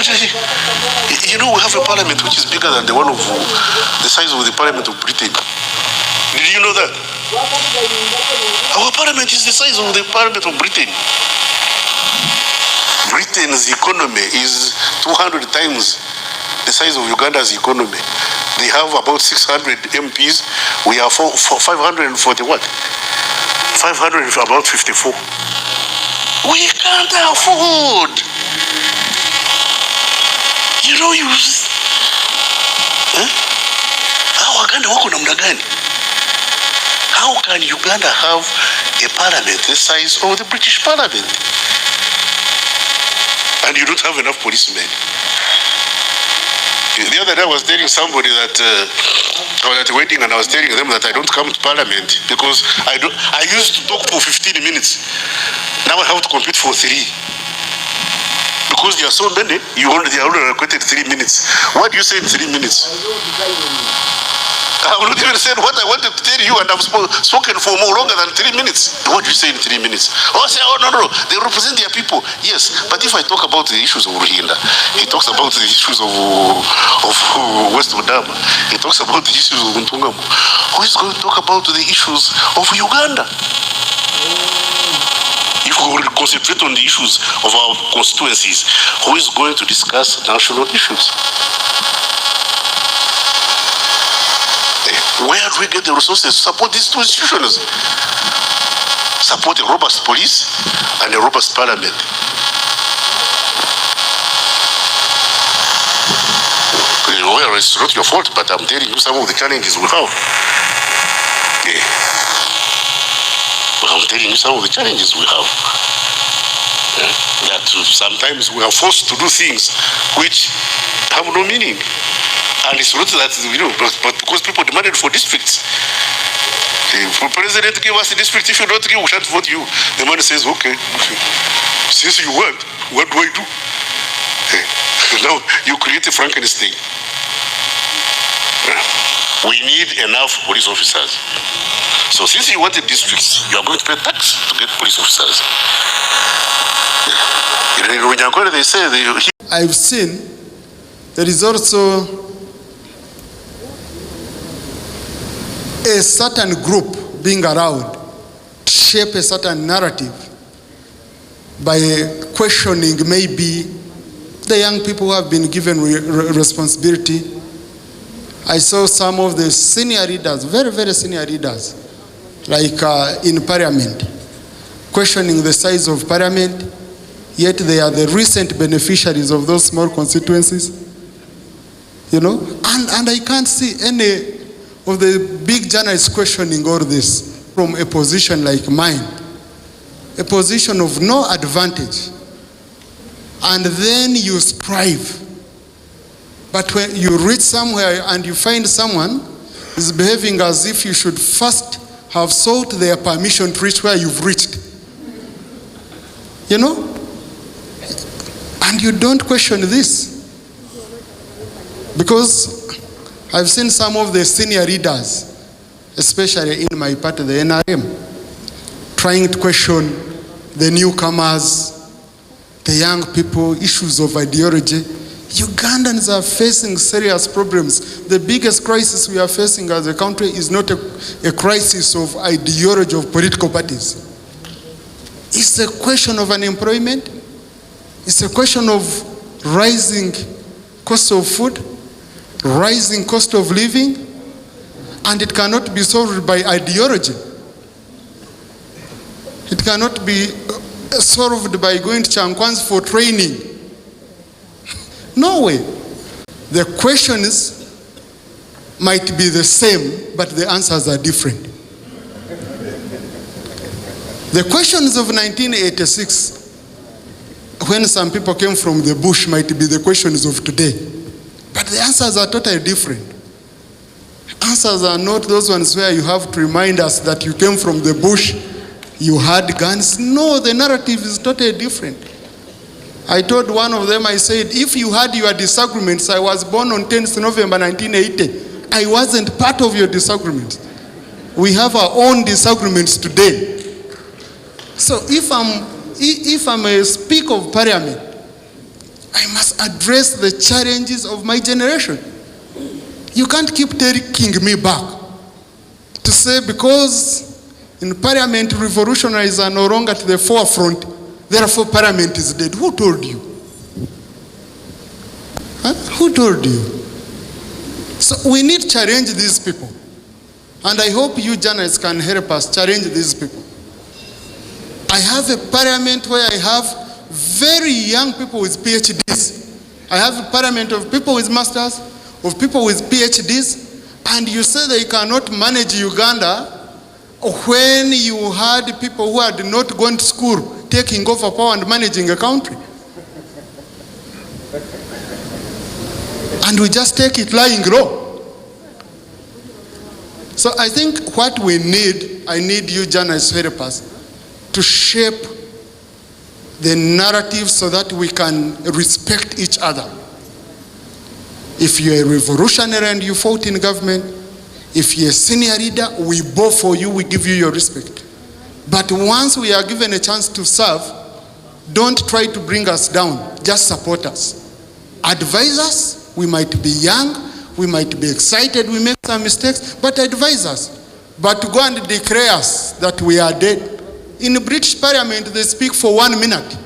you know, we have a parliament which is bigger than the size of the parliament of Britain. Did you know that? Our parliament is the size of the parliament of Britain. Britain's economy is 200 times the size of Uganda's economy. They have about 600 MPs. We have 540 what? 500, about 54. We can't afford. You know, How can Uganda have a parliament the size of the British parliament? And you don't have enough policemen. The other day I was telling somebody that I was at a wedding and I was telling them that I don't come to parliament because I used to talk for 15 minutes. Now I have to compete for 3. Because there are so many, they only allocated 3 minutes. What do you say in 3 minutes? I have not even said what I wanted to tell you, and I've spoken for more longer than 3 minutes. What do you say in 3 minutes? Oh, say, oh, no, they represent their people. Yes, but if I talk about the issues of Ruhinda, he talks about the issues of West Odama, he talks about the issues of Ntungamu. Who is going to talk about the issues of Uganda? If we concentrate on the issues of our constituencies, who is going to discuss national issues? Where do we get the resources to support these two institutions? Support a robust police and a robust parliament. Well, it's not your fault, but I'm telling you some of the challenges we have. Okay. But I'm telling you some of the challenges we have. That sometimes we are forced to do things which have no meaning. And it's not that, but because people demanded for districts. If the president gave us a district, if you don't give, we shan't vote you. The man says, okay, since you want, what do I do? Now you create a Frankenstein. We need enough police officers. So since you wanted districts, you are going to pay tax to get police officers. They say I've seen there is also a certain group being around to shape a certain narrative by questioning maybe the young people who have been given responsibility. I saw some of the senior leaders, very, very senior leaders, like in parliament, questioning the size of parliament, yet they are the recent beneficiaries of those small constituencies. And I can't see any of the big journalists questioning all this from a position like mine, a position of no advantage. And then you strive. But when you reach somewhere and you find someone is behaving as if you should first have sought their permission to reach where you've reached. And you don't question this. Because I've seen some of the senior leaders, especially in my party, the NRM, trying to question the newcomers, the young people, issues of ideology. Ugandans are facing serious problems. The biggest crisis we are facing as a country is not a crisis of ideology of political parties. It's a question of unemployment. It's a question of rising cost of food, rising cost of living, and it cannot be solved by ideology. It cannot be solved by going to Chankwans for training. No way. The questions might be the same, but the answers are different. The questions of 1986, when some people came from the bush, might be the questions of today. But the answers are totally different. Answers are not those ones where you have to remind us that you came from the bush, you had guns. No, the narrative is totally different. I told one of them, I said, if you had your disagreements, I was born on 10th November 1980. I wasn't part of your disagreements. We have our own disagreements today. So if I'm a Speaker of Parliament, I must address the challenges of my generation. You can't keep taking me back to say because in Parliament revolutionaries are no longer at the forefront, therefore Parliament is dead. Who told you? Huh? Who told you? So we need to challenge these people. And I hope you journalists can help us challenge these people. I have a parliament where I have very young people with PhDs. I have a parliament of people with masters, of people with PhDs, and you say they cannot manage Uganda when you had people who had not gone to school taking over power and managing a country. And we just take it lying low. So I think what we need, I need you journalists to help us to shape the narrative so that we can respect each other. If you're a revolutionary and you fought in government, if you're a senior leader, we bow for you, we give you your respect. But once we are given a chance to serve, don't try to bring us down, just support us. Advise us, we might be young, we might be excited, we make some mistakes, but advise us. But to go and declare us that we are dead. In the British Parliament, they speak for 1 minute.